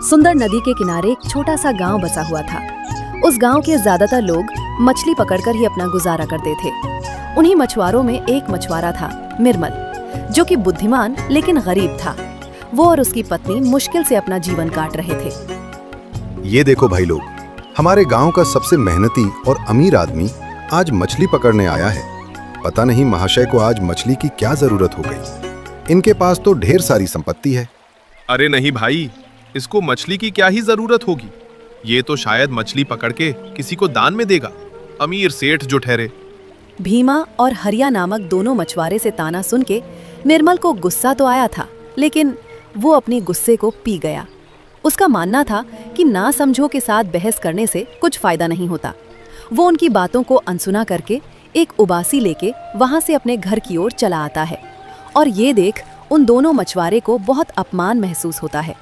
सुंदर नदी के किनारे एक छोटा सा गांव बसा हुआ था। उस गांव के ज्यादातर लोग मछली पकड़कर ही अपना गुजारा करते थे। उन्हीं मछुआरों में एक मछुआरा था, निर्मल, जो कि बुद्धिमान लेकिन गरीब था। वो और उसकी पत्नी मुश्किल से अपना जीवन काट रहे थे। ये देखो भाई लोग, हमारे गांव का सबसे मेहनती और अमीर आदमी आज मछली पकड़ने आया है। पता नहीं महाशय को आज मछली की क्या जरूरत हो गई। इनके पास तो ढेर सारी संपत्ति है। अरे नहीं भाई, इसको मछली की क्या ही जरूरत होगी। ये तो शायद मछली पकड़ के किसी को दान में देगा, अमीर सेठ जो ठहरे। भीमा और हरिया नामक दोनों मछुआरे से ताना सुन के निर्मल को गुस्सा तो आया था, लेकिन वो अपने गुस्से को पी गया। उसका मानना था कि ना समझो के साथ बहस करने से कुछ फायदा नहीं होता। वो उनकी बातों को अनसुना करके एक उबासी लेके वहां से अपने घर की ओर चला आता है, और ये देख उन दोनों मछुआरे को बहुत अपमान महसूस होता है।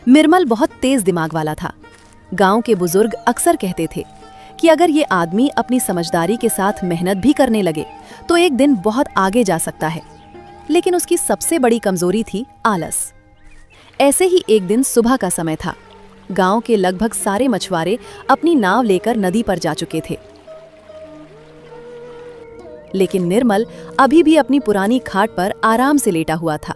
निर्मल बहुत तेज दिमाग वाला था। गांव के बुजुर्ग अक्सर कहते थे कि अगर ये आदमी अपनी समझदारी के साथ मेहनत भी करने लगे तो एक दिन बहुत आगे जा सकता है। लेकिन उसकी सबसे बड़ी कमजोरी थी आलस। ऐसे ही एक दिन सुबह का समय था। गांव के लगभग सारे मछुआरे अपनी नाव लेकर नदी पर जा चुके थे, लेकिन निर्मल अभी भी अपनी पुरानी खाट पर आराम से लेटा हुआ था।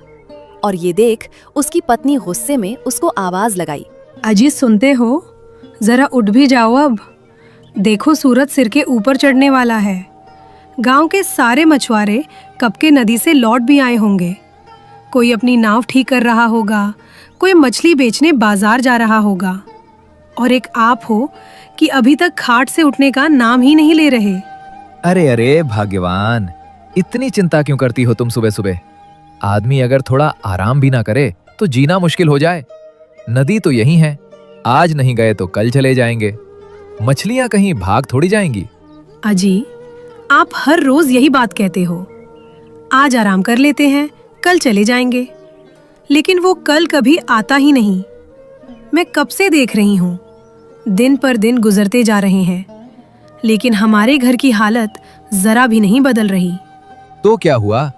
और ये देख उसकी पत्नी गुस्से में उसको आवाज लगाई। अजी सुनते हो, जरा उठ भी जाओ अब। देखो सूरज सिर के ऊपर चढ़ने वाला है। गांव के सारे मछुआरे कब के नदी से लौट भी आए होंगे। कोई अपनी नाव ठीक कर रहा होगा, कोई मछली बेचने बाजार जा रहा होगा, और एक आप हो कि अभी तक खाट से उठने का नाम ही नहीं ले रहे। अरे अरे भाग्यवान, इतनी चिंता क्यों करती हो तुम सुबह सुबह? आदमी अगर थोड़ा आराम भी ना करे तो जीना मुश्किल हो जाए। नदी तो यही है, आज नहीं गए तो कल चले जाएंगे। मछलियां कहीं भाग थोड़ी जाएंगी। अजी, आप हर रोज यही बात कहते हो। आज आराम कर लेते हैं, कल चले जाएंगे, लेकिन वो कल कभी आता ही नहीं। मैं कब से देख रही हूँ, दिन पर दिन गुजरते जा रहे हैं, लेकिन हमारे घर की हालत जरा भी नहीं बदल रही। तो क्या हुआ,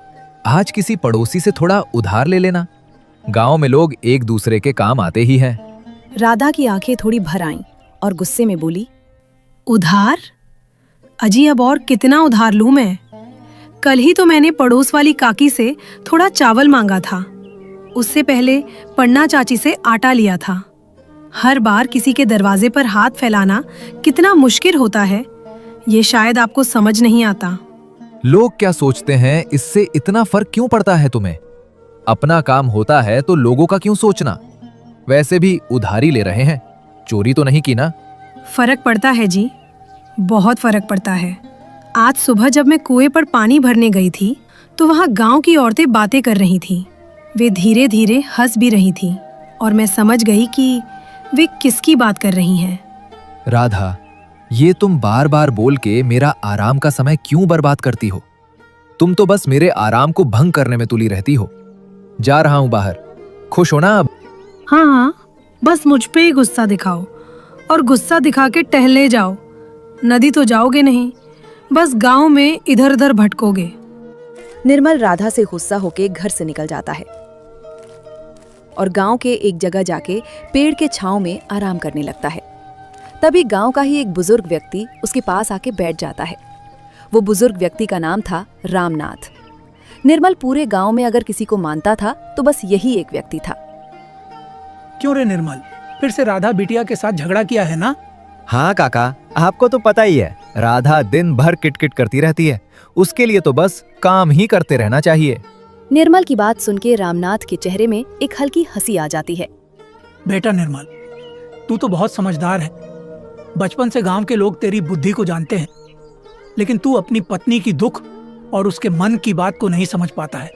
आज किसी पड़ोसी से थोड़ा उधार ले लेना। गांव में लोग एक दूसरे के काम आते ही हैं। राधा की आंखें थोड़ी भर आईं और गुस्से में बोली, उधार? अजी, अब और कितना उधार लूं मैं? कल ही तो मैंने पड़ोस वाली काकी से थोड़ा चावल मांगा था। उससे पहले पन्ना चाची से आटा लिया था। हर बार किसी के दरवाजे पर हाथ फैलाना कितना मुश्किल होता है, ये शायद आपको समझ नहीं आता। लोग क्या सोचते हैं, इससे इतना फर्क क्यों पड़ता है तुम्हें? अपना काम होता है तो लोगों का क्यों सोचना? वैसे भी उधारी ले रहे हैं, चोरी तो नहीं की ना? फर्क पड़ता है जी, बहुत फर्क पड़ता है। आज सुबह जब मैं कुएं पर पानी भरने गई थी तो वहां गांव की औरतें बातें कर रही थीं। वे धीरे धीरे हंस भी रही थीं और मैं समझ गई कि वे किसकी बात कर रही हैं। राधा, ये तुम बार बार बोल के मेरा आराम का समय क्यों बर्बाद करती हो? तुम तो बस मेरे आराम को भंग करने में तुली रहती हो। जा रहा हूं बाहर, खुश हो ना अब? हाँ, बस मुझ पे ही गुस्सा दिखाओ और गुस्सा दिखा के टहले जाओ। नदी तो जाओगे नहीं, बस गांव में इधर उधर भटकोगे। निर्मल राधा से गुस्सा होके घर से निकल जाता है और गांव के एक जगह जाके पेड़ के छांव में आराम करने लगता है। तभी गांव का ही एक बुजुर्ग व्यक्ति उसके पास आके बैठ जाता है। वो बुजुर्ग व्यक्ति का नाम था रामनाथ। निर्मल पूरे गांव में अगर किसी को मानता था तो बस यही एक व्यक्ति था। क्यों रे निर्मल, फिर से राधा बिटिया के साथ झगड़ा किया है ना? हाँ काका, आपको तो पता ही है, राधा दिन भर किटकिट करती रहती है। उसके लिए तो बस काम ही करते रहना चाहिए। निर्मल की बात सुन के रामनाथ के चेहरे में एक हल्की हंसी आ जाती है। बेटा निर्मल, तू तो बहुत समझदार है। बचपन से गांव के लोग तेरी बुद्धि को जानते हैं, लेकिन तू अपनी पत्नी की दुख और उसके मन की बात को नहीं समझ पाता है।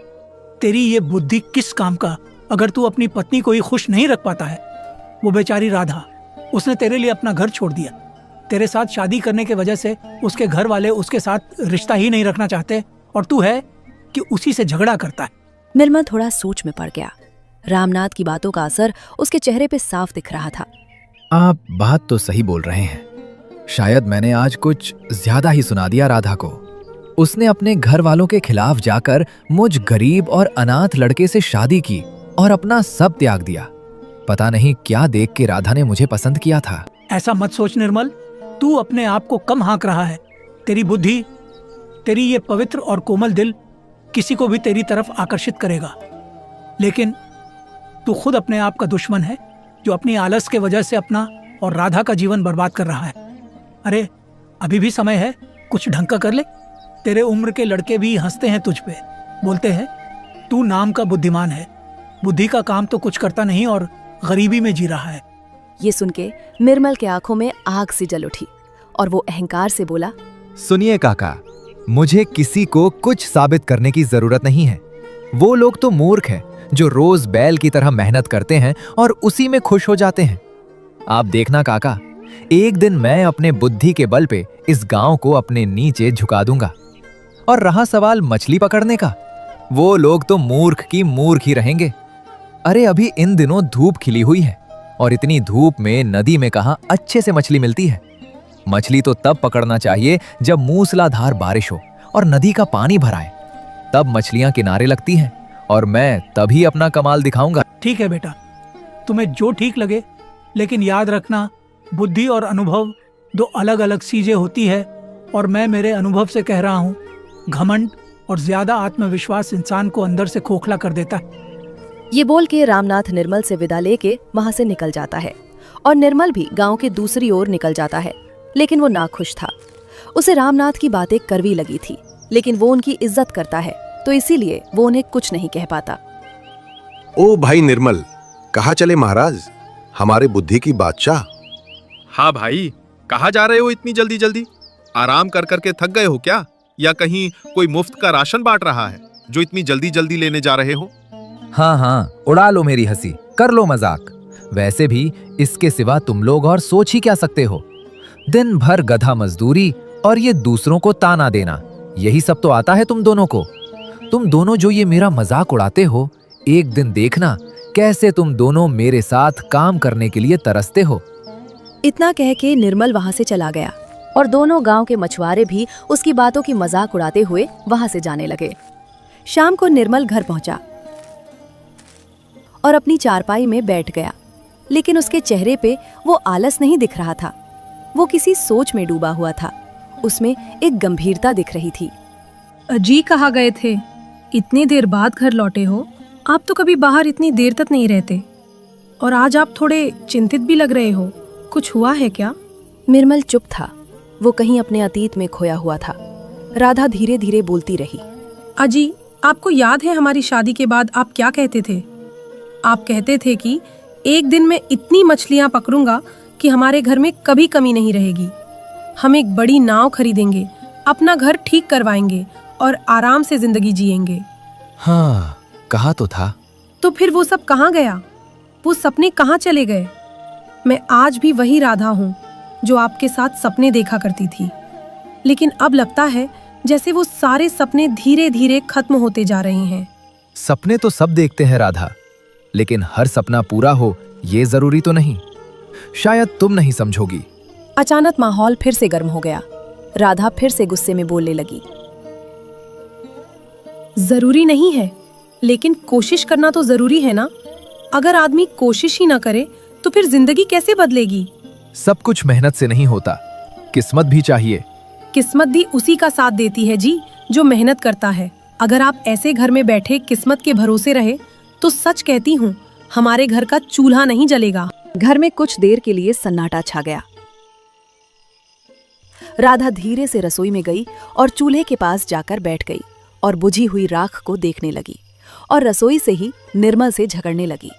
तेरी ये बुद्धि किस काम का, अगर तू अपनी पत्नी को ही खुश नहीं रख पाता है। वो बेचारी राधा, उसने तेरे लिए अपना घर छोड़ दिया। तेरे साथ शादी करने की वजह से उसके घर वाले उसके साथ रिश्ता ही नहीं रखना चाहते, और तू है कि उसी से झगड़ा करता है। निर्मल थोड़ा सोच में पड़ गया। रामनाथ की बातों का असर उसके चेहरे पे साफ दिख रहा था। आप बात तो सही बोल रहे हैं। शायद मैंने आज कुछ ज्यादा ही सुना दिया राधा को। उसने अपने घर वालों के खिलाफ जाकर मुझ गरीब और अनाथ लड़के से शादी की और अपना सब त्याग दिया। पता नहीं क्या देख के राधा ने मुझे पसंद किया था। ऐसा मत सोच निर्मल, तू अपने आप को कम हाँक रहा है। तेरी बुद्धि, तेरी ये पवित्र और कोमल दिल किसी को भी तेरी तरफ आकर्षित करेगा। लेकिन तू खुद अपने आप का दुश्मन है, जो अपनी आलस के वजह से अपना और राधा का जीवन बर्बाद कर रहा है। अरे अभी भी समय है, कुछ ढंग का कर ले। तेरे उम्र के लड़के भी हंसते हैं तुझ पे, बोलते हैं तू नाम का बुद्धिमान है, बुद्धि का काम तो कुछ करता नहीं और गरीबी में जी रहा है। ये सुन के निर्मल के आंखों में आग सी जल उठी और वो अहंकार से बोला, सुनिए काका, मुझे किसी को कुछ साबित करने की जरूरत नहीं है। वो लोग तो मूर्ख हैं जो रोज बैल की तरह मेहनत करते हैं और उसी में खुश हो जाते हैं। आप देखना काका, एक दिन मैं अपने बुद्धि के बल पे इस गांव को अपने नीचे झुका दूंगा। और रहा सवाल मछली पकड़ने का, वो लोग तो मूर्ख की मूर्ख ही रहेंगे। अरे अभी इन दिनों धूप खिली हुई है और इतनी धूप में नदी में कहां अच्छे से मछली मिलती है। मछली तो तब पकड़ना चाहिए जब मूसलाधार बारिश हो और नदी का पानी भराए, तब मछलियां किनारे लगती हैं और मैं तभी अपना कमाल दिखाऊंगा। ठीक है बेटा, तुम्हें जो ठीक लगे, लेकिन याद रखना बुद्धि और अनुभव दो अलग अलग चीजें होती है। और मैं मेरे अनुभव से कह रहा हूँ, घमंड और ज्यादा आत्मविश्वास इंसान को अंदर से खोखला कर देता है। ये बोल के रामनाथ निर्मल से विदा लेके वहां से निकल जाता है और निर्मल भी गांव के दूसरी ओर निकल जाता है। लेकिन वो नाखुश था। उसे रामनाथ की बातें कड़वी लगी थी, लेकिन वो उनकी इज्जत करता है, तो इसीलिए वो उन्हें कुछ नहीं कह पाता। ओ भाई निर्मल, कहाँ चले महाराज, हमारे बुद्धि की बादशाह। हाँ भाई, कहाँ जा रहे हो इतनी जल्दी जल्दी? आराम कर करके थक गए हो क्या, या कहीं कोई मुफ्त का राशन बांट रहा है जो इतनी जल्दी जल्दी लेने जा रहे हो? हाँ हाँ, उड़ा लो मेरी हंसी, कर लो मजाक। वैसे भी इसके सिवा तुम लोग और सोच ही क्या सकते हो। दिन भर गधा मजदूरी और ये दूसरों को ताना देना, यही सब तो आता है तुम दोनों को। तुम दोनों जो ये मेरा मजाक उड़ाते हो, एक दिन देखना कैसे तुम दोनों मेरे साथ काम करने के लिए तरसते हो। इतना कह के निर्मल वहां से चला गया और दोनों गांव के मछुआरे भी उसकी बातों की मजाक उड़ाते हुए वहां से जाने लगे। शाम को निर्मल घर पहुंचा और अपनी चारपाई में बैठ गया, लेकिन उसके चेहरे पे वो आलस नहीं दिख रहा था। वो किसी सोच में डूबा हुआ था। उसमें एक गंभीरता दिख रही थी। अजी कहाँ गए थे? इतनी देर बाद घर लौटे हो। आप तो कभी बाहर इतनी देर तक नहीं रहते, और आज आप थोड़े चिंतित भी लग रहे हो। कुछ हुआ है क्या? निर्मल चुप था। वो कहीं अपने अतीत में खोया हुआ था। राधा धीरे धीरे बोलती रही। अजी, आपको याद है हमारी शादी के बाद आप क्या कहते थे? आप कहते थे कि एक दिन मैं इतनी मछलियां पकड़ूंगा कि हमारे घर में कभी कमी नहीं रहेगी। हम एक बड़ी नाव खरीदेंगे, अपना घर ठीक करवाएंगे और आराम से जिंदगी जिएंगे। हाँ, कहा तो था। तो फिर वो सब कहाँ गया? वो सपने कहाँ चले गए? मैं आज भी वही राधा हूँ जो आपके साथ सपने देखा करती थी, लेकिन अब लगता है जैसे वो सारे सपने धीरे धीरे खत्म होते जा रहे हैं। सपने तो सब देखते हैं राधा, लेकिन हर सपना पूरा हो ये जरूरी तो नहीं। शायद तुम नहीं समझोगी। अचानक माहौल फिर से गर्म हो गया। राधा फिर से गुस्से में बोलने लगी। जरूरी नहीं है, लेकिन कोशिश करना तो जरूरी है ना। अगर आदमी कोशिश ही ना करे तो फिर जिंदगी कैसे बदलेगी? सब कुछ मेहनत से नहीं होता, किस्मत भी चाहिए। किस्मत भी उसी का साथ देती है जी जो मेहनत करता है। अगर आप ऐसे घर में बैठे किस्मत के भरोसे रहे तो सच कहती हूँ, हमारे घर का चूल्हा नहीं जलेगा। घर में कुछ देर के लिए सन्नाटा छा गया। राधा धीरे से रसोई में गई और चूल्हे के पास जाकर बैठ गई और बुझी हुई राख को देखने लगी और रसोई से ही निर्मल से झगड़ने लगी।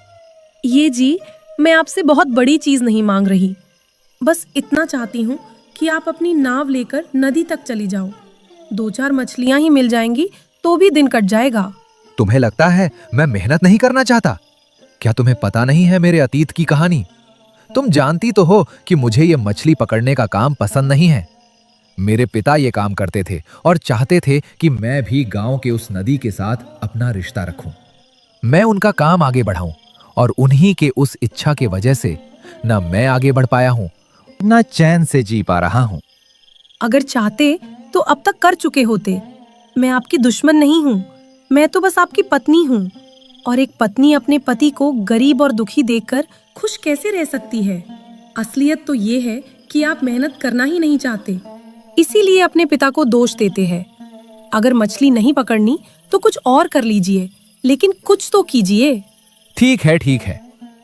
ये जी, मैं आपसे बहुत बड़ी चीज नहीं मांग रही, बस इतना चाहती हूँ कि आप अपनी नाव लेकर नदी तक चली जाओ। 2-4 मछलियां ही मिल जाएंगी तो भी दिन कट जाएगा। तुम्हें लगता है मैं मेहनत नहीं करना चाहता? क्या तुम्हें पता नहीं है मेरे अतीत की कहानी? तुम जानती तो हो कि मुझे ये मछली पकड़ने का काम पसंद नहीं है। मेरे पिता ये काम करते थे और चाहते थे कि मैं भी गांव के उस नदी के साथ अपना रिश्ता रखूं। मैं उनका काम आगे बढ़ाऊं और उन्हीं के उस इच्छा के वजह से न मैं आगे बढ़ पाया हूं, न चैन से जी पा रहा हूं। अगर चाहते तो अब तक कर चुके होते। मैं आपकी दुश्मन नहीं हूँ, मैं तो बस आपकी पत्नी हूँ। और एक पत्नी अपने पति को गरीब और दुखी देखकर खुश कैसे रह सकती है? असलियत तो ये है कि आप मेहनत करना ही नहीं चाहते, इसीलिए अपने पिता को दोष देते हैं। अगर मछली नहीं पकड़नी तो कुछ और कर लीजिए, लेकिन कुछ तो कीजिए। ठीक है,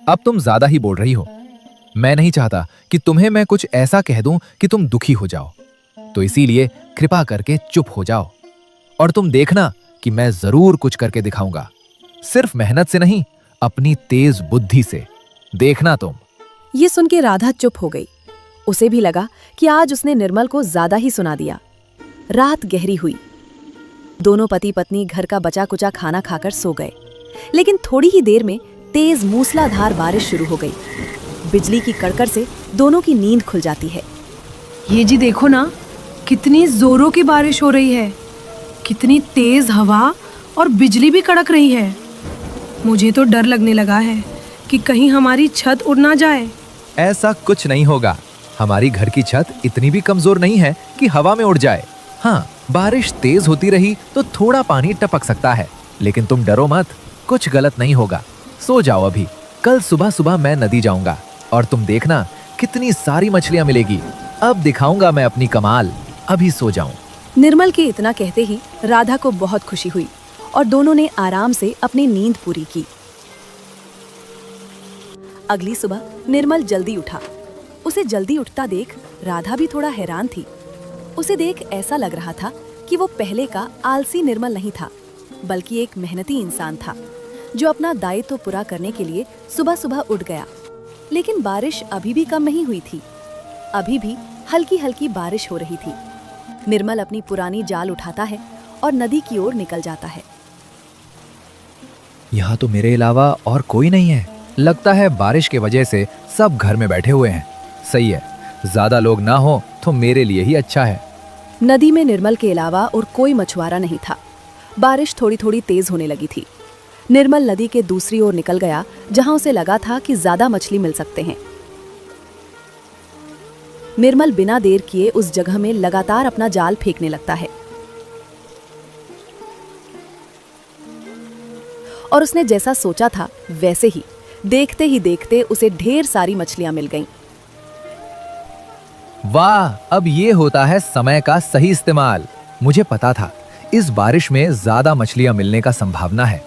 अब तुम ज्यादा ही बोल रही हो। मैं नहीं चाहता कि तुम्हें मैं कुछ ऐसा कह दूं कि तुम दुखी हो जाओ, तो इसीलिए कृपा करके चुप हो जाओ और तुम देखना कि मैं जरूर कुछ करके दिखाऊंगा। सिर्फ मेहनत से नहीं, अपनी तेज बुद्धि से। देखना तुम। ये सुन के राधा चुप हो गई। उसे भी लगा कि आज उसने निर्मल को ज्यादा ही सुना दिया। रात गहरी हुई। दोनों पति पत्नी घर का बचा कुचा खाना खाकर सो गए, लेकिन थोड़ी ही देर में तेज मूसलाधार बारिश शुरू हो गई। बिजली की कड़कड़ से दोनों की नींद खुल जाती है। ये जी देखो ना, कितनी जोरों की बारिश हो रही है, कितनी तेज हवा और बिजली भी कड़क रही है। मुझे तो डर लगने लगा है कि कहीं हमारी छत उड़ ना जाए। ऐसा कुछ नहीं होगा। हमारी घर की छत इतनी भी कमजोर नहीं है कि हवा में उड़ जाए। हाँ, बारिश तेज होती रही तो थोड़ा पानी टपक सकता है, लेकिन तुम डरो मत, कुछ गलत नहीं होगा। सो जाओ अभी। कल सुबह सुबह मैं नदी जाऊंगा और तुम देखना कितनी सारी मछलियां मिलेगी। अब दिखाऊंगा मैं अपनी कमाल। अभी सो जाऊं। निर्मल के इतना कहते ही राधा को बहुत खुशी हुई और दोनों ने आराम से अपनी नींद पूरी की। अगली सुबह निर्मल जल्दी उठा। उसे जल्दी उठता देख राधा भी थोड़ा हैरान थी। उसे देख ऐसा लग रहा था कि वो पहले का आलसी निर्मल नहीं था, बल्कि एक मेहनती इंसान था जो अपना दायित्व पूरा करने के लिए सुबह सुबह उठ गया। लेकिन बारिश अभी भी कम नहीं हुई थी। अभी भी हल्की हल्की बारिश हो रही थी। निर्मल अपनी पुरानी जाल उठाता है और नदी की ओर निकल जाता है। यहाँ तो मेरे अलावा और कोई नहीं है। लगता है बारिश की वजह से सब घर में बैठे हुए हैं। सही है, ज्यादा लोग ना हो तो मेरे लिए ही अच्छा है। नदी में निर्मल के अलावा और कोई मछुआरा नहीं था। बारिश थोड़ी थोड़ी तेज होने लगी थी। निर्मल नदी के दूसरी ओर निकल गया, जहां उसे लगा था कि ज्यादा मछली मिल सकते हैं। निर्मल बिना देर किए उस जगह में लगातार अपना जाल फेंकने लगता है और उसने जैसा सोचा था वैसे ही देखते ही देखते उसे ढेर सारी मछलियां मिल गईं। वाह, अब ये होता है समय का सही इस्तेमाल। मुझे पता था इस बारिश में ज्यादा मछलियां मिलने का संभावना है।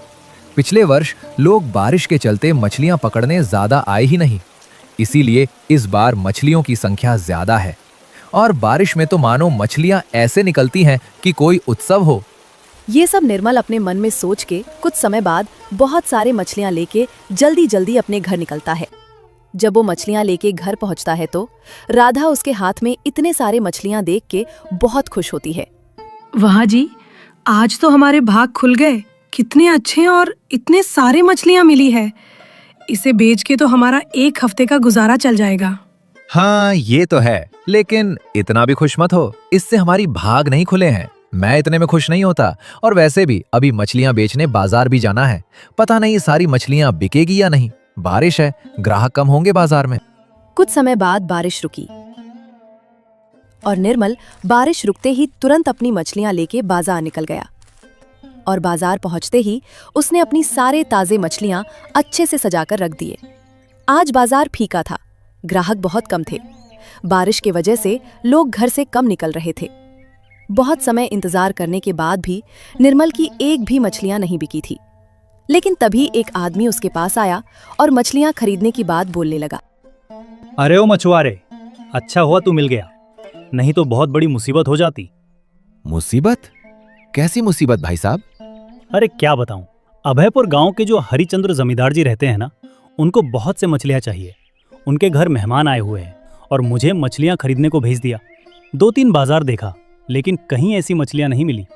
पिछले वर्ष लोग बारिश के चलते मछलियां पकड़ने ज्यादा आए ही नहीं, इसीलिए इस बार मछलियों की संख्या ज्यादा है। और बारिश में तो मानो मछलियां ऐसे निकलती हैं कि कोई उत्सव हो। ये सब निर्मल अपने मन में सोच के कुछ समय बाद बहुत सारे मछलियां लेके जल्दी जल्दी अपने घर निकलता है। जब वो मछलियां लेके घर पहुंचता है तो राधा उसके हाथ में इतने सारे मछलियां देख के बहुत खुश होती है। वाह जी, आज तो हमारे भाग खुल गए। कितने अच्छे और इतने सारे मछलियां मिली है। इसे बेच के तो हमारा एक हफ्ते का गुजारा चल जाएगा। हाँ, ये तो है, लेकिन इतना भी खुश मत हो। इससे हमारी भाग नहीं खुले हैं। मैं इतने में खुश नहीं होता। और वैसे भी अभी मछलियां बेचने बाजार भी जाना है। पता नहीं सारी मछलियां बिकेगी या नहीं। बारिश है, ग्राहक कम होंगे बाजार में। कुछ समय बाद बारिश रुकी और निर्मल बारिश रुकते ही तुरंत अपनी मछलियां लेके बाजार निकल गया। और बाजार पहुंचते ही उसने अपनी सारे ताजे मछलियां अच्छे से सजाकर रख दिए। आज बाजार फीका था, ग्राहक बहुत कम थे। बारिश की वजह से लोग घर से कम निकल रहे थे। बहुत समय इंतजार करने के बाद भी निर्मल की एक भी मछलियां नहीं बिकी थी। लेकिन तभी एक आदमी उसके पास आया और मछलियां खरीदने की बात बोलने लगा। अरे ओ मछुआरे, अच्छा हुआ तू मिल गया, नहीं तो बहुत बड़ी मुसीबत हो जाती। मुसीबत? कैसी मुसीबत भाई साहब? अरे क्या बताऊं, अभयपुर गांव के जो हरिचंद्र जमींदार जी रहते हैं ना, उनको बहुत से मछलियां चाहिए। उनके घर मेहमान आए हुए हैं और मुझे मछलियां खरीदने को भेज दिया। 2-3 बाजार देखा, लेकिन कहीं ऐसी मछलियां नहीं मिली।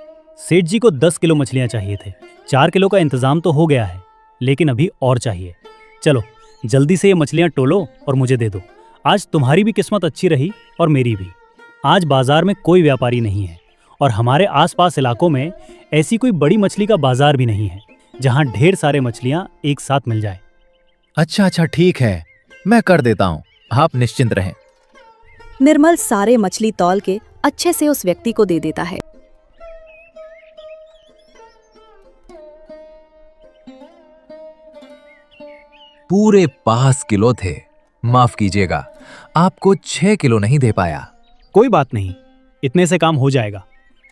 सेठ जी को 10 किलो मछलियां चाहिए थे। 4 किलो का इंतजाम तो हो गया है, लेकिन अभी और चाहिए। चलो जल्दी से ये मछलियां टोलो और मुझे दे दो। आज तुम्हारी भी किस्मत अच्छी रही और मेरी भी। आज बाजार में कोई व्यापारी नहीं है और हमारे आसपास इलाकों में ऐसी कोई बड़ी मछली का बाजार भी नहीं है जहां ढेर सारे मछलियां एक साथ मिल जाए। अच्छा, ठीक है, मैं कर देता हूँ, आप निश्चिंत रहें। निर्मल सारे मछली तौल के अच्छे से उस व्यक्ति को दे देता है। पूरे 5 किलो थे। माफ कीजिएगा, आपको 6 किलो नहीं दे पाया। कोई बात नहीं, इतने से काम हो जाएगा।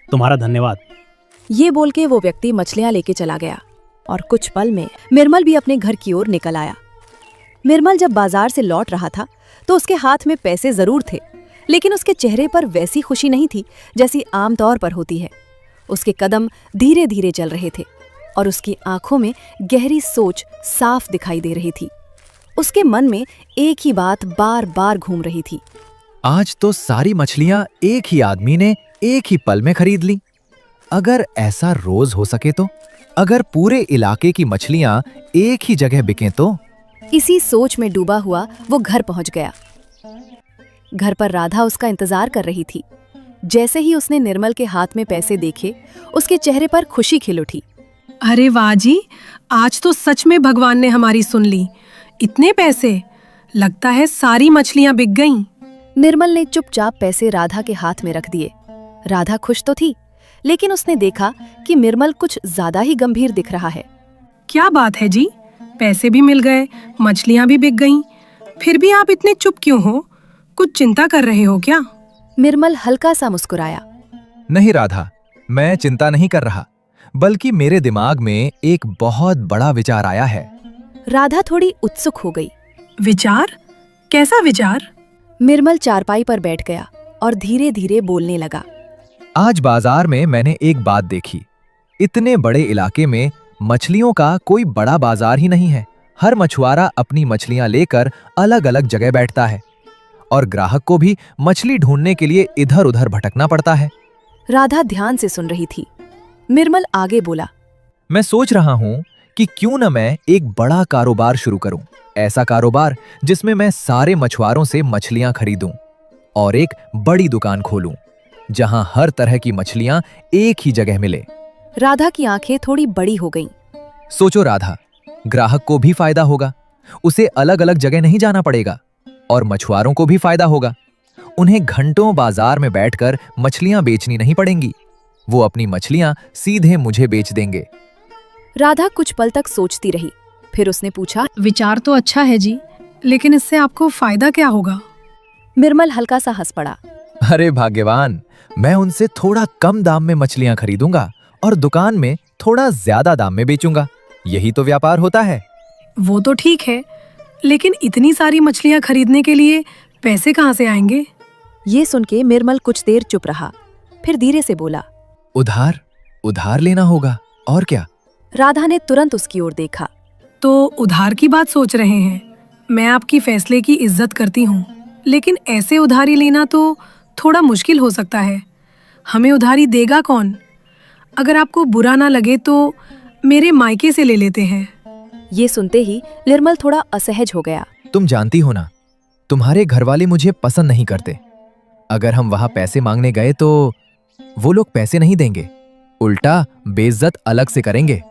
तुम्हारा धन्यवाद। ये बोल के वो व्यक्ति मछलियां लेके चला गया और कुछ पल में निर्मल भी अपने घर की ओर निकल आया। निर्मल जब बाजार से लौट रहा था तो उसके हाथ में पैसे जरूर थे, लेकिन उसके चेहरे पर वैसी खुशी नहीं थी जैसी आमतौर पर होती है। उसके कदम धीरे धीरे चल रहे थे और उसकी आंखों में गहरी सोच साफ दिखाई दे रही थी। उसके मन में एक ही बात बार बार घूम रही थी। आज तो सारी मछलियां एक ही आदमी ने एक ही पल में खरीद ली। अगर ऐसा रोज हो सके तो, अगर पूरे इलाके की मछलियां एक ही जगह बिकें तो। इसी सोच में डूबा हुआ वो घर पहुंच गया। घर पर राधा उसका इंतजार कर रही थी। जैसे ही उसने निर्मल के हाथ में पैसे देखे, उसके चेहरे पर खुशी खिल उठी। अरे वाह जी, आज तो सच में भगवान ने हमारी सुन ली। इतने पैसे, लगता है सारी मछलियां बिक गईं। निर्मल ने चुपचाप पैसे राधा के हाथ में रख दिए। राधा खुश तो थी, लेकिन उसने देखा कि निर्मल कुछ ज्यादा ही गंभीर दिख रहा है। क्या बात है जी, पैसे भी मिल गए, मछलियां भी बिक गईं, फिर भी आप इतने चुप क्यों हो? कुछ चिंता कर रहे हो क्या? निर्मल हल्का सा मुस्कुराया। नहीं राधा, मैं चिंता नहीं कर रहा, बल्कि मेरे दिमाग में एक बहुत बड़ा विचार आया है। राधा थोड़ी उत्सुक हो गई। विचार? कैसा विचार? निर्मल चारपाई पर बैठ गया और धीरे धीरे बोलने लगा। आज बाजार में मैंने एक बात देखी। इतने बड़े इलाके में मछलियों का कोई बड़ा बाजार ही नहीं है। हर मछुआरा अपनी मछलियां लेकर अलग अलग जगह बैठता है और ग्राहक को भी मछली ढूंढने के लिए इधर उधर भटकना पड़ता है। राधा ध्यान से सुन रही थी। निर्मल आगे बोला। मैं सोच रहा हूँ कि क्यों न मैं एक बड़ा कारोबार शुरू करूं। ऐसा कारोबार जिसमें मैं सारे मछुआरों से मछलियां खरीदूं और एक बड़ी दुकान खोलूं जहां हर तरह की मछलियां एक ही जगह मिले। राधा की आंखें थोड़ी बड़ी हो गईं। सोचो राधा, ग्राहक को भी फायदा होगा, उसे अलग अलग जगह नहीं जाना पड़ेगा, और मछुआरों को भी फायदा होगा, उन्हें घंटों बाजार में बैठकर मछलियां बेचनी नहीं पड़ेंगी। वो अपनी मछलियां सीधे मुझे बेच देंगे। राधा कुछ पल तक सोचती रही, फिर उसने पूछा। विचार तो अच्छा है जी, लेकिन इससे आपको फायदा क्या होगा? निर्मल हल्का सा हंस पड़ा। अरे भाग्यवान, मैं उनसे थोड़ा कम दाम में मछलियां खरीदूंगा और दुकान में थोड़ा ज्यादा दाम में बेचूंगा। यही तो व्यापार होता है। वो तो ठीक है, लेकिन इतनी सारी मछलियां खरीदने के लिए पैसे कहाँ से आएंगे? ये सुन के निर्मल कुछ देर चुप रहा, फिर धीरे से बोला। उधार लेना होगा, और क्या? राधा ने तुरंत उसकी ओर देखा। तो उधार की बात सोच रहे हैं? मैं आपकी फैसले की इज्जत करती हूँ, लेकिन ऐसे उधारी लेना तो थोड़ा मुश्किल हो सकता है। हमें उधारी देगा कौन? अगर आपको बुरा ना लगे तो मेरे मायके से ले लेते हैं। ये सुनते ही निर्मल थोड़ा असहज हो गया। तुम जानती हो ना, तुम्हारे घरवाले मुझे पसंद नहीं करते। अगर हम वहां पैसे मांगने गए तो वो लोग पैसे नहीं देंगे, उल्टा बेइज्जत अलग से करेंगे।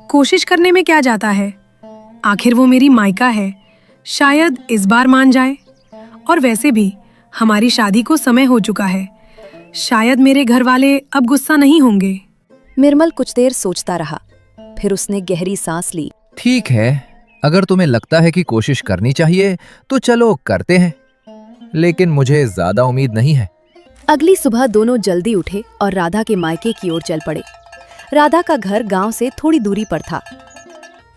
कोशिश करने में क्या जाता है? आखिर वो मेरी मायका है, शायद इस बार मान जाए। और वैसे भी हमारी शादी को समय हो चुका है, शायद मेरे घर वाले अब गुस्सा नहीं होंगे। निर्मल कुछ देर सोचता रहा, फिर उसने गहरी सांस ली। ठीक है, अगर तुम्हें लगता है कि कोशिश करनी चाहिए तो चलो करते हैं, लेकिन मुझे ज्यादा उम्मीद नहीं है। अगली सुबह दोनों जल्दी उठे और राधा के मायके की ओर चल पड़े। राधा का घर गांव से थोड़ी दूरी पर था।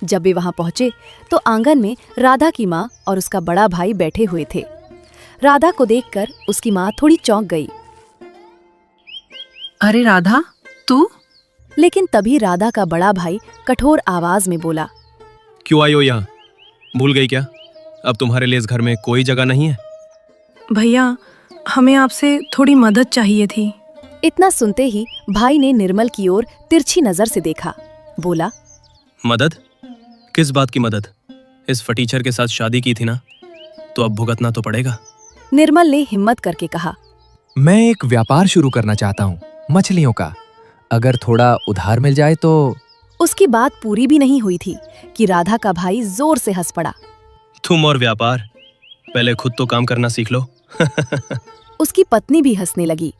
जब वे वहां पहुंचे तो आंगन में राधा की माँ और उसका बड़ा भाई बैठे हुए थे। राधा को देखकर उसकी माँ थोड़ी चौंक गई। अरे राधा, तू? लेकिन तभी राधा का बड़ा भाई कठोर आवाज में बोला। क्यों आई हो यहाँ? भूल गई क्या? अब तुम्हारे लिए इस घर में कोई जगह नहीं है? भैया, हमें आपसे थोड़ी मदद चाहिए थी। इतना सुनते ही भाई ने निर्मल की ओर तिरछी नजर से देखा। बोला। मदद? किस बात की मदद? इस फटीचर के साथ शादी की थी ना, तो अब भुगतना तो पड़ेगा। निर्मल ने हिम्मत करके कहा। मैं एक व्यापार शुरू करना चाहता हूँ, मछलियों का। अगर थोड़ा उधार मिल जाए तो। उसकी बात पूरी भी नहीं हुई थी कि राधा का भाई जोर से हंस पड़ा। तुम और व्यापार, पहले खुद तो काम करना सीख लो। उसकी पत्नी भी हंसने लगी।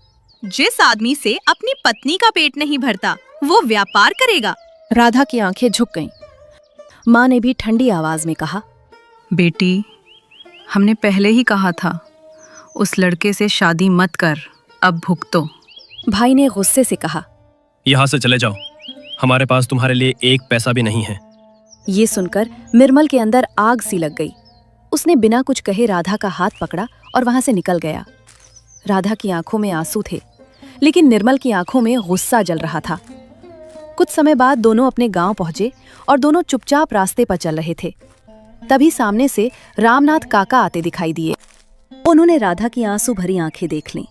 जिस आदमी से अपनी पत्नी का पेट नहीं भरता, वो व्यापार करेगा? राधा की आंखें झुक गईं। माँ ने भी ठंडी आवाज में कहा, बेटी, हमने पहले ही कहा था उस लड़के से शादी मत कर, अब भुगतो। भाई ने गुस्से से कहा। यहाँ से चले जाओ, हमारे पास तुम्हारे लिए एक पैसा भी नहीं है। ये सुनकर निर्मल के अंदर आग सी लग गई। उसने बिना कुछ कहे राधा का हाथ पकड़ा और वहां से निकल गया। राधा की आंखों में आंसू थे, लेकिन निर्मल की आंखों में गुस्सा जल रहा था। कुछ समय बाद दोनों अपने गांव पहुंचे और दोनों चुपचाप रास्ते पर चल रहे थे। तभी सामने से रामनाथ काका आते दिखाई दिए। उन्होंने राधा की आंसू भरी आंखें देख लीं।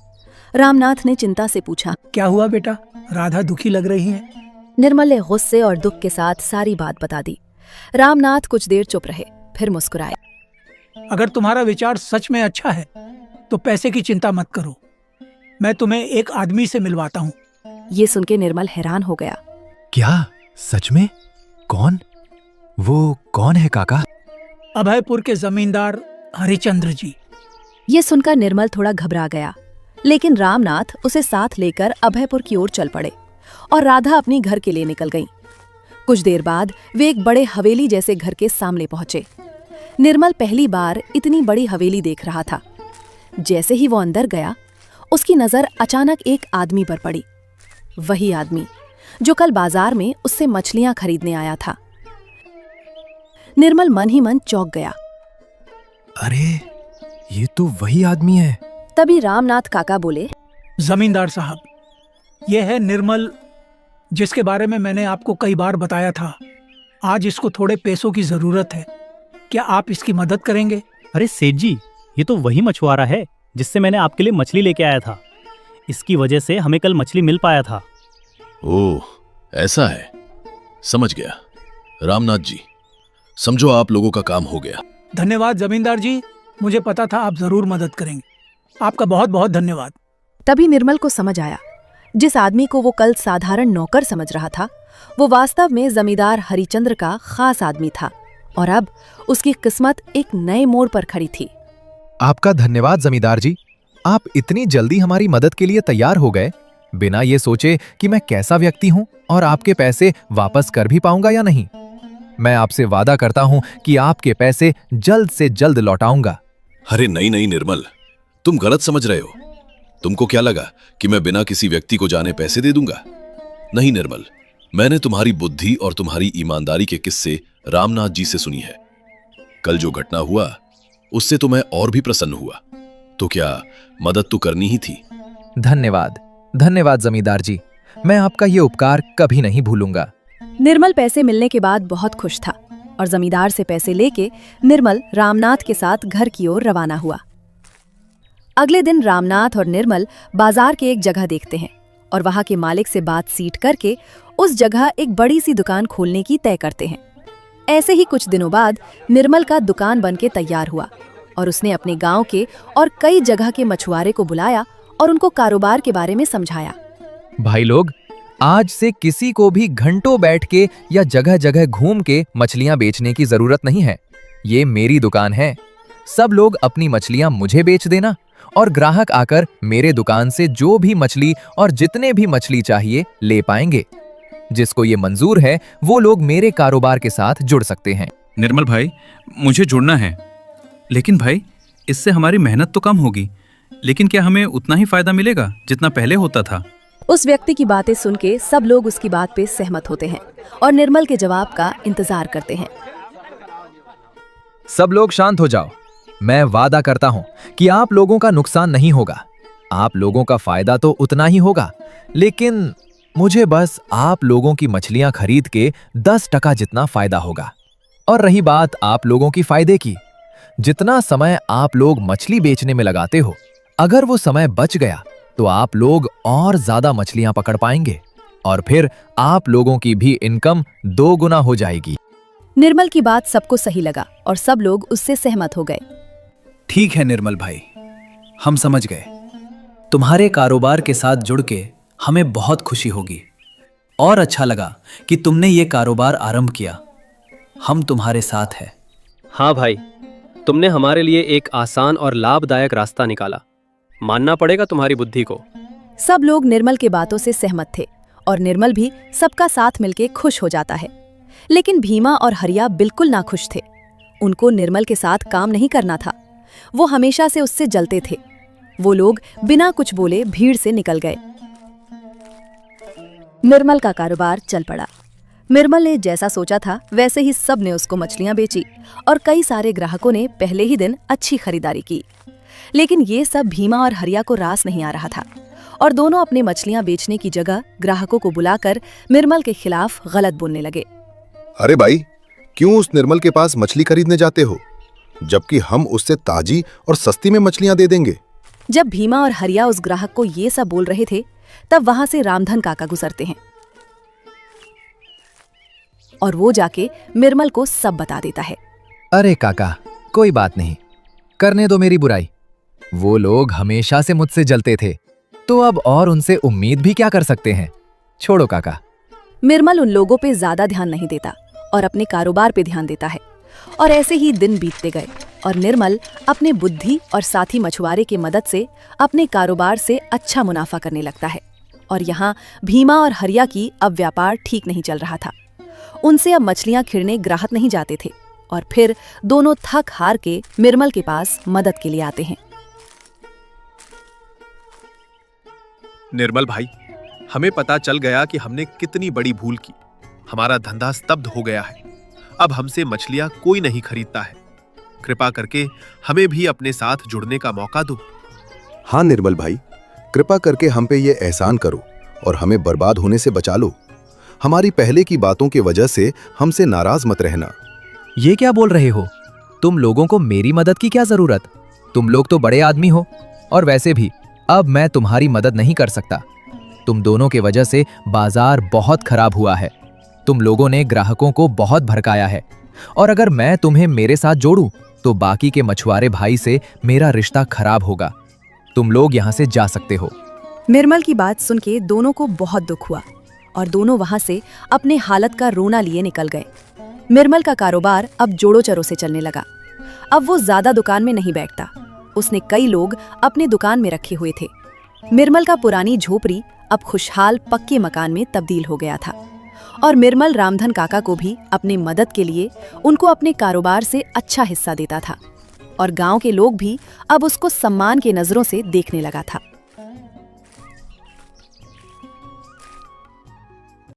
रामनाथ ने चिंता से पूछा, क्या हुआ बेटा, राधा दुखी लग रही है? निर्मल ने गुस्से और दुख के साथ सारी बात बता दी। रामनाथ कुछ देर चुप रहे, फिर मुस्कुराए। अगर तुम्हारा विचार सच में अच्छा है तो पैसे की चिंता मत करो, मैं तुम्हें एक आदमी से मिलवाता हूँ। ये सुन के निर्मल हैरान हो गया। क्या सच में? कौन? वो कौन है काका? अभयपुर के जमींदार हरिचंद्र जी। ये सुनकर निर्मल थोड़ा घबरा गया, लेकिन रामनाथ उसे साथ लेकर अभयपुर की ओर चल पड़े और राधा अपनी घर के लिए निकल गईं। कुछ देर बाद वे एक बड़े हवेली जैसे घर के सामने पहुंचे। निर्मल पहली बार इतनी बड़ी हवेली देख रहा था। जैसे ही वो अंदर गया, उसकी नजर अचानक एक आदमी पर पड़ी। वही आदमी जो कल बाजार में उससे मछलियां खरीदने आया था। निर्मल मन ही मन चौंक गया। अरे, ये तो वही आदमी है। तभी रामनाथ काका बोले, जमींदार साहब, यह है निर्मल, जिसके बारे में मैंने आपको कई बार बताया था। आज इसको थोड़े पैसों की जरूरत है, क्या आप इसकी मदद करेंगे? अरे सेठ जी, ये तो वही मछुआरा है जिससे मैंने आपके लिए मछली लेके आया था। इसकी वजह से हमें कल मछली मिल पाया था। ओह, ऐसा है, समझ गया। रामनाथ जी, समझो आप लोगों का काम हो गया। धन्यवाद जमींदार जी, मुझे पता था आप जरूर मदद करेंगे। आपका बहुत बहुत धन्यवाद। तभी निर्मल को समझ आया, जिस आदमी को वो कल साधारण नौकर समझ रहा था, वो वास्तव में जमींदार हरिचंद्र का खास आदमी था और अब उसकी किस्मत एक नए मोड़ पर खड़ी थी। आपका धन्यवाद जमींदार जी, आप इतनी जल्दी हमारी मदद के लिए तैयार हो गए, बिना ये सोचे कि मैं कैसा व्यक्ति हूं और आपके पैसे वापस कर भी पाऊंगा या नहीं। मैं आपसे वादा करता हूं कि आपके पैसे जल्द से जल्द लौटाऊंगा। अरे नहीं नहीं निर्मल, तुम गलत समझ रहे हो। तुमको क्या लगा कि मैं बिना किसी व्यक्ति को जाने पैसे दे दूंगा? नहीं निर्मल, मैंने तुम्हारी बुद्धि और तुम्हारी ईमानदारी के किस्से रामनाथ जी से सुनी है। कल जो घटना हुआ उससे तो मैं और भी प्रसन्न हुआ। तो क्या मदद तो करनी ही थी। धन्यवाद, धन्यवाद जमींदार जी, मैं आपका ये उपकार कभी नहीं भूलूंगा। निर्मल पैसे मिलने के बाद बहुत खुश था और जमींदार से पैसे लेके निर्मल रामनाथ के साथ घर की ओर रवाना हुआ। अगले दिन रामनाथ और निर्मल बाजार के एक जगह देखते हैं और वहां के मालिक से बातचीत करके उस जगह एक बड़ी सी दुकान खोलने की तय करते हैं। ऐसे ही कुछ दिनों बाद निर्मल का दुकान बनके तैयार हुआ और उसने अपने गांव के और कई जगह के मछुआरे को बुलाया और उनको कारोबार के बारे में समझाया। भाई लोग, आज से किसी को भी घंटों बैठ के या जगह जगह घूम के मछलियां बेचने की जरूरत नहीं है। ये मेरी दुकान है। सब लोग अपनी मछलियां मुझे बेच देना और ग्राहक आकर मेरे दुकान से जो भी मछली और जितने भी मछली चाहिए ले पाएंगे। जिसको ये मंजूर है वो लोग मेरे कारोबार के साथ जुड़ सकते हैं। निर्मल भाई, मुझे जुड़ना है, लेकिन भाई इससे हमारी मेहनत तो कम होगी, लेकिन क्या हमें उतना ही फायदा मिलेगा जितना पहले होता था? उस व्यक्ति की बातें सुन के सब लोग उसकी बात पे सहमत होते हैं और निर्मल के जवाब का इंतजार करते हैं। सब लोग शांत हो जाओ। मैं वादा करता हूं कि आप लोगों का नुकसान नहीं होगा। आप लोगों का फायदा तो उतना ही होगा, लेकिन मुझे बस आप लोगों की मछलियां खरीद के 10% जितना फायदा होगा। और रही बात आप लोगों की फायदे की, जितना समय आप लोग मछली बेचने में लगाते हो, अगर वो समय बच गया तो आप लोग और ज्यादा मछलियां पकड़ पाएंगे और फिर आप लोगों की भी इनकम 2 गुना हो जाएगी। निर्मल की बात सबको सही लगा और सब लोग उससे सहमत हो गए। ठीक है निर्मल भाई, हम समझ गए। तुम्हारे कारोबार के साथ जुड़ के हमें बहुत खुशी होगी और अच्छा लगा कि तुमने ये कारोबार आरंभ किया। हम तुम्हारे साथ हैं। हाँ भाई, तुमने हमारे लिए एक आसान और लाभदायक रास्ता निकाला। मानना पड़ेगा तुम्हारी बुद्धि को। सब लोग निर्मल के बातों से सहमत थे और निर्मल भी सबका साथ मिलके खुश हो जाता है। लेकिन भीमा और हरिया बिल्कुल नाखुश थे। उनको निर्मल के साथ काम नहीं करना था। वो हमेशा से उससे जलते थे। वो लोग बिना कुछ बोले भीड़ से निकल गए। निर्मल का कारोबार चल पड़ा। निर्मल ने जैसा सोचा था वैसे ही सब ने उसको मछलियां बेची और कई सारे ग्राहकों ने पहले ही दिन अच्छी खरीदारी की। लेकिन ये सब भीमा और हरिया को रास नहीं आ रहा था और दोनों अपने मछलियां बेचने की जगह ग्राहकों को बुलाकर निर्मल के खिलाफ गलत बोलने लगे। अरे भाई, क्यों उस निर्मल के पास मछली खरीदने जाते हो, जबकि हम उससे ताजी और सस्ती में मछलियां दे देंगे। जब भीमा और हरिया उस ग्राहक को ये सब बोल रहे थे तब वहां से रामधन काका गुजरते हैं और वो जाके निर्मल को सब बता देता है। अरे काका, कोई बात नहीं, करने दो मेरी बुराई। वो लोग हमेशा से मुझसे जलते थे, तो अब और उनसे उम्मीद भी क्या कर सकते हैं। छोड़ो काका। निर्मल उन लोगों पे ज्यादा ध्यान नहीं देता और अपने कारोबार पे ध्यान देता है। और ऐसे ही दिन बीतते गए और निर्मल अपने बुद्धि और साथी मछुआरे की मदद से अपने कारोबार से अच्छा मुनाफा करने लगता है। और यहाँ भीमा और हरिया की अब व्यापार ठीक नहीं चल रहा था। उनसे अब मछलियां खिरने ग्राहक नहीं जाते थे और फिर दोनों थक हार के निर्मल के पास मदद के लिए आते हैं। निर्मल भाई, हमें पता चल गया कि हमने कितनी बड़ी भूल की। हमारा धंधा स्तब्ध हो गया है। अब हमसे मछलियां कोई नहीं खरीदता है। कृपा करके हमें भी अपने साथ जुड़ने का मौका दो। हाँ निर्मल भाई, कृपा करके हम पे ये एहसान करो और हमें बर्बाद होने से बचा लो। हमारी पहले की बातों की वजह से हमसे नाराज मत रहना। ये क्या बोल रहे हो? तुम लोगों को मेरी मदद की क्या जरूरत? तुम लोग तो बड़े आदमी हो और वैसे भी अब मैं तुम्हारी मदद नहीं कर सकता। तुम दोनों के वजह से बाजार बहुत खराब हुआ है। तुम लोगों ने ग्राहकों को बहुत भड़काया है और अगर मैं तुम्हें मेरे साथ जोड़ूं तो बाकी के मछुआरे भाई से मेरा रिश्ता खराब होगा। तुम लोग यहाँ से जा सकते हो। निर्मल की बात सुन के दोनों को बहुत दुख हुआ और दोनों वहां से अपने हालत का रोना लिए निकल गए। निर्मल का कारोबार अब जोड़ो चरो से चलने लगा। अब वो ज्यादा दुकान में नहीं बैठता। उसने कई लोग अपने दुकान में रखे हुए थे। निर्मल का पुरानी झोपड़ी अब खुशहाल पक्के मकान में तब्दील हो गया था और निर्मल रामधन काका को भी अपने मदद के लिए उनको अपने कारोबार से अच्छा हिस्सा देता था और गांव के लोग भी अब उसको सम्मान के नजरों से देखने लगा था।